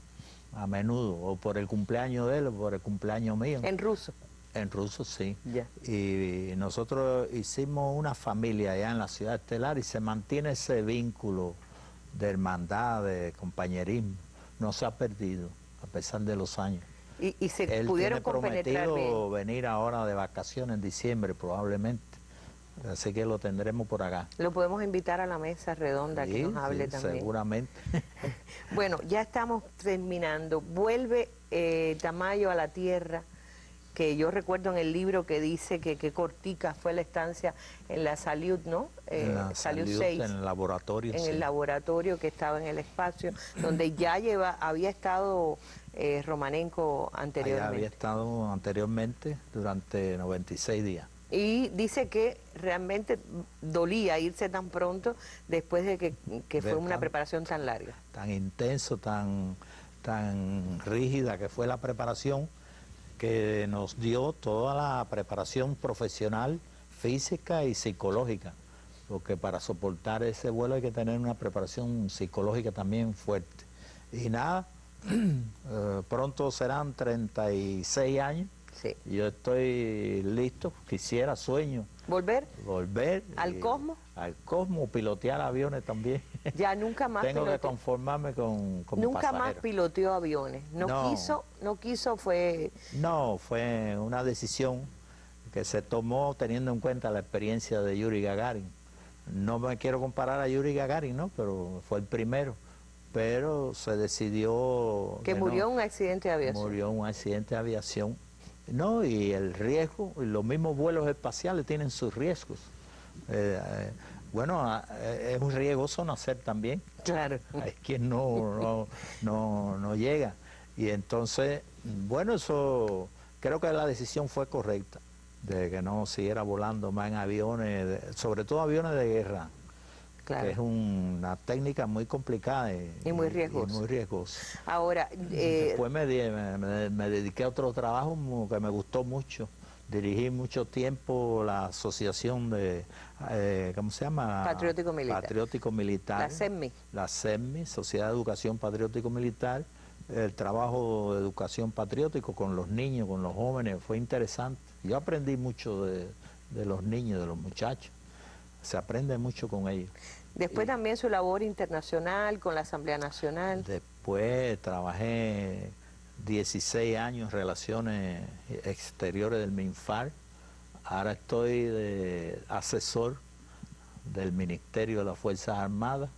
a menudo, o por el cumpleaños de él, o por el cumpleaños mío. ¿En ruso? En ruso, sí. Ya. Y nosotros hicimos una familia allá en la ciudad estelar y se mantiene ese vínculo de hermandad, de compañerismo. No se ha perdido, a pesar de los años. Y se Él pudieron tiene compenetrar prometido venir ahora de vacaciones en diciembre, probablemente. Así que lo tendremos por acá. Lo podemos invitar a la mesa redonda Sí, que nos hable sí, también. seguramente. Bueno, ya estamos terminando. Vuelve Tamayo a la tierra, que yo recuerdo en el libro que dice que qué cortica fue la estancia en la Salud, ¿no? En la Salud Salud, 6. en el laboratorio. En sí. el laboratorio que estaba en el espacio, donde ya había estado Romanenko Allá anteriormente. había estado anteriormente durante 96 días. Y dice que realmente dolía irse tan pronto después de que fue una preparación tan larga. Tan intenso, tan rígida que fue la preparación, que nos dio toda la preparación profesional, física y psicológica, porque para soportar ese vuelo hay que tener una preparación psicológica también fuerte. Y nada, pronto serán 36 años. Sí. Yo estoy listo, sueño. ¿Volver? Volver. ¿Al cosmos? Al cosmos, pilotear aviones también. Ya nunca más Tengo que conformarme con nunca pasajero. más piloteó aviones. No quiso, fue... No, fue una decisión que se tomó teniendo en cuenta la experiencia de Yuri Gagarin. No me quiero comparar a Yuri Gagarin, ¿no? Pero fue el primero. Pero se decidió... Que murió en un accidente de aviación. Murió en un accidente de aviación. No, y el riesgo, los mismos vuelos espaciales tienen sus riesgos. Bueno, es un riesgoso nacer también. Claro. Hay quien no llega. Y entonces, bueno, eso creo que la decisión fue correcta, de que no siguiera volando más en aviones, sobre todo aviones de guerra. Claro. Que es una técnica muy complicada y muy riesgosa. Muy riesgosa. Ahora, después me dediqué a otro trabajo que me gustó mucho. Dirigí mucho tiempo la asociación de, ¿cómo se llama? Patriótico Militar. Patriótico Militar. La SEMMI. La SEMMI, Sociedad de Educación Patriótico Militar. El trabajo de educación patriótico con los niños, con los jóvenes, fue interesante. Yo aprendí mucho de los niños, de los muchachos. Se aprende mucho con ellos. Después también su labor internacional con la Asamblea Nacional. Después trabajé 16 años en relaciones exteriores del MINFAR. Ahora estoy de asesor del Ministerio de las Fuerzas Armadas.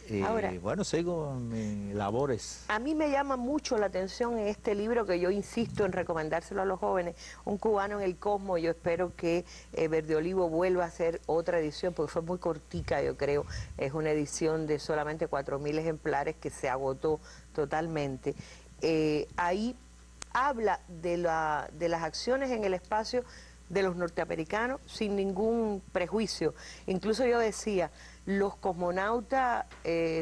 Y ahora, bueno, sigo en mis labores. A mí me llama mucho la atención en este libro, que yo insisto en recomendárselo a los jóvenes, Un cubano en el cosmos. Yo espero que Verde Olivo vuelva a hacer otra edición, porque fue muy cortica, yo creo. Es una edición de solamente 4.000 ejemplares que se agotó totalmente. Ahí habla de las acciones en el espacio de los norteamericanos sin ningún prejuicio. Incluso yo decía, los cosmonautas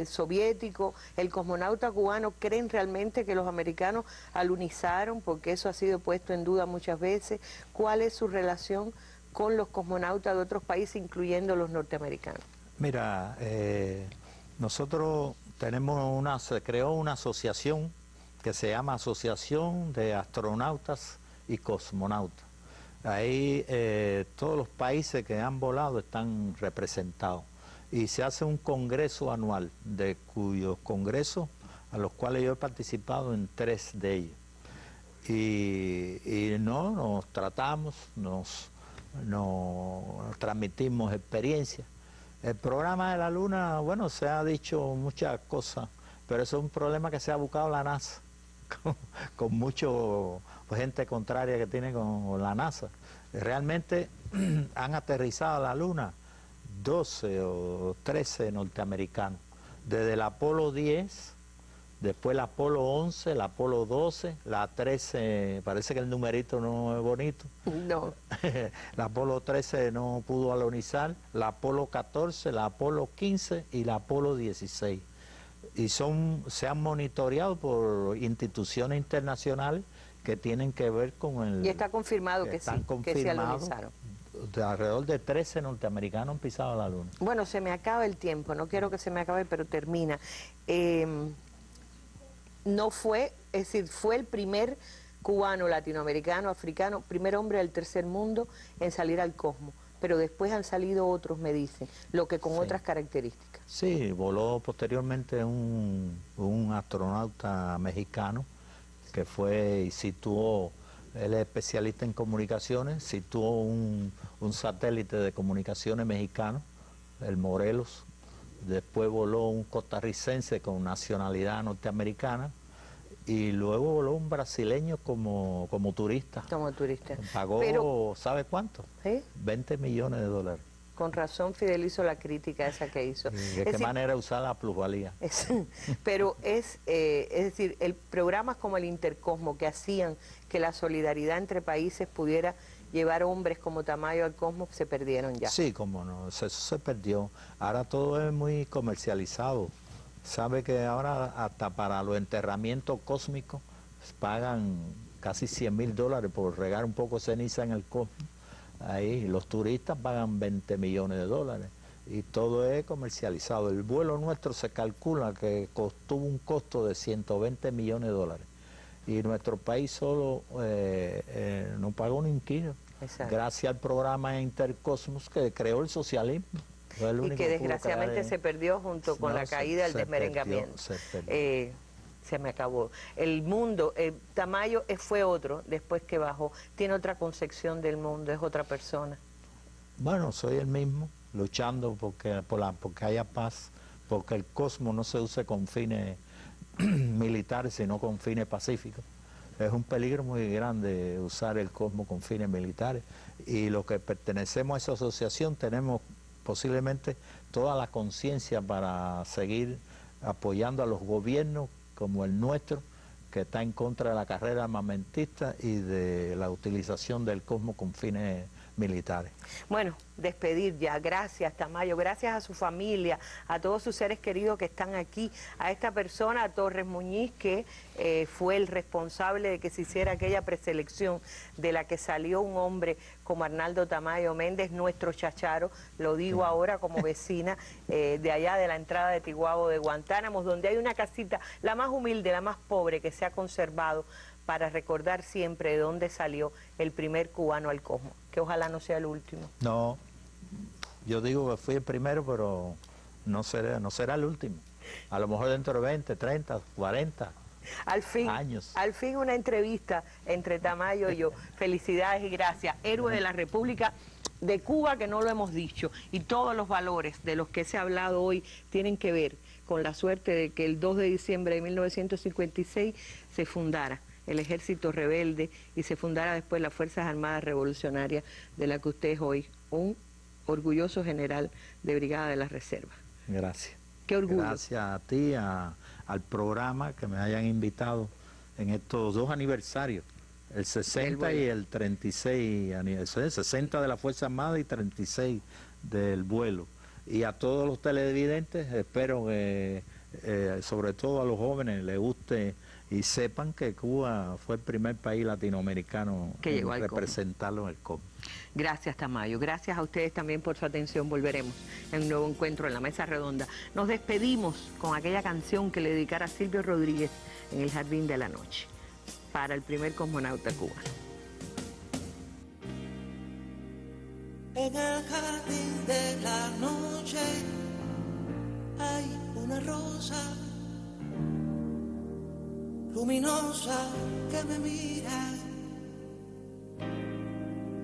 soviéticos, el cosmonauta cubano, ¿creen realmente que los americanos alunizaron? Porque eso ha sido puesto en duda muchas veces. ¿Cuál es su relación con los cosmonautas de otros países, incluyendo los norteamericanos? Mira, nosotros se creó una asociación que se llama Asociación de Astronautas y Cosmonautas. Ahí todos los países que han volado están representados. Y se hace un congreso anual, de cuyos congresos, a los cuales yo he participado en 3 de ellos. Y nos tratamos, nos transmitimos experiencias. El programa de la Luna, bueno, se ha dicho muchas cosas, pero eso es un problema que se ha buscado la NASA, con mucha gente contraria que tiene con la NASA. Realmente han aterrizado a la Luna 12 o 13 norteamericanos. Desde el Apolo 10, después la Apolo 11, la Apolo 12, la 13, parece que el numerito no es bonito. No. La Apolo 13 no pudo alunizar, la Apolo 14, la Apolo 15 y la Apolo 16. Y se han monitoreado por instituciones internacionales que tienen que ver con el... Y está confirmado que sí, que se alunizaron. De alrededor de 13 norteamericanos han pisado la luna. Bueno, se me acaba el tiempo, no quiero que se me acabe, pero termina. No fue, es decir, fue el primer cubano, latinoamericano, africano, primer hombre del tercer mundo en salir al cosmos, pero después han salido otros, me dicen, lo que con otras características. Sí, voló posteriormente un astronauta mexicano que fue y situó, él es especialista en comunicaciones, situó un satélite de comunicaciones mexicano, el Morelos. Después voló un costarricense con nacionalidad norteamericana y luego voló un brasileño como turista. Como turista. Pagó, pero, ¿sabe cuánto? ¿sí? 20 millones de dólares. Con razón Fidel hizo la crítica esa que hizo. ¿De qué manera usar la plusvalía? Pero es decir, programas como el Intercosmo que hacían que la solidaridad entre países pudiera llevar hombres como Tamayo al cosmos, se perdieron ya. Sí, cómo no, eso se perdió. Ahora todo es muy comercializado. Sabe que ahora hasta para los enterramientos cósmicos pagan casi $100.000 por regar un poco de ceniza en el cosmos. Ahí los turistas pagan 20 millones de dólares y todo es comercializado. El vuelo nuestro se calcula que tuvo un costo de 120 millones de dólares y nuestro país solo no pagó ni un kilo. Gracias al programa Intercosmos que creó el socialismo. Y que desgraciadamente se perdió junto con la caída del desmerengamiento. Se me acabó. El mundo, Tamayo fue otro después que bajó. Tiene otra concepción del mundo, es otra persona. Bueno, soy el mismo, luchando porque haya paz, porque el cosmos no se use con fines militares, sino con fines pacíficos. Es un peligro muy grande usar el cosmos con fines militares. Y los que pertenecemos a esa asociación tenemos posiblemente toda la conciencia para seguir apoyando a los gobiernos como el nuestro, que está en contra de la carrera armamentista y de la utilización del cosmos con fines militares. Bueno, despedir ya. Gracias, Tamayo. Gracias a su familia, a todos sus seres queridos que están aquí, a esta persona, a Torres Muñiz, que fue el responsable de que se hiciera aquella preselección de la que salió un hombre como Arnaldo Tamayo Méndez, nuestro chacharo, lo digo ahora como vecina de allá de la entrada de Tiguabo de Guantánamo, donde hay una casita, la más humilde, la más pobre, que se ha conservado para recordar siempre de dónde salió el primer cubano al cosmos, que ojalá no sea el último. No, yo digo que fui el primero, pero no será el último. A lo mejor dentro de 20, 30, 40 años. Al fin una entrevista entre Tamayo y yo. Felicidades y gracias. Héroe de la República de Cuba, que no lo hemos dicho, y todos los valores de los que se ha hablado hoy tienen que ver con la suerte de que el 2 de diciembre de 1956 se fundara el Ejército Rebelde y se fundara después las Fuerzas Armadas Revolucionarias, de la que usted es hoy un orgulloso general de Brigada de la Reserva. Gracias. Qué orgullo. Gracias a ti, al programa, que me hayan invitado en estos 2 aniversarios, el 60 y el 36 aniversario, 60 de la Fuerza Armada y 36 del vuelo. Y a todos los televidentes, espero que sobre todo a los jóvenes les guste y sepan que Cuba fue el primer país latinoamericano que en representarlo en el cosmos. Gracias, Tamayo. Gracias a ustedes también por su atención. Volveremos en un nuevo encuentro en la Mesa Redonda. Nos despedimos con aquella canción que le dedicara a Silvio Rodríguez en el Jardín de la Noche, para el primer cosmonauta cubano. En el jardín de la noche hay una rosa luminosa que me mira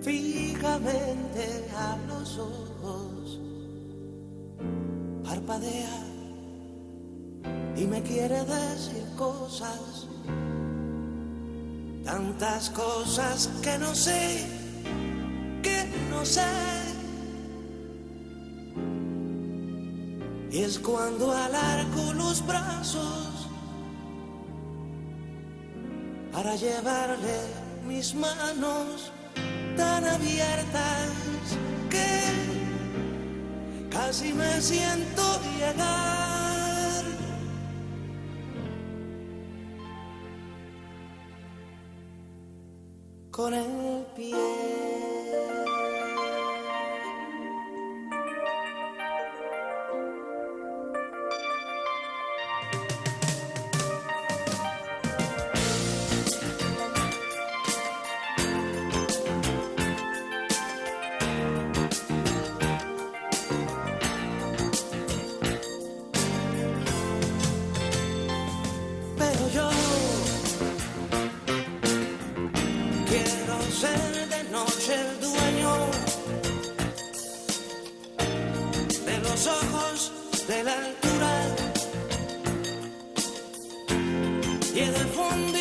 fijamente a los ojos, parpadea y me quiere decir cosas, tantas cosas que no sé, y es cuando alargo los brazos para llevarle mis manos tan abiertas que casi me siento llegar. Con el pie. Pero yo quiero ser de noche el dueño de los ojos, de la altura y de fundir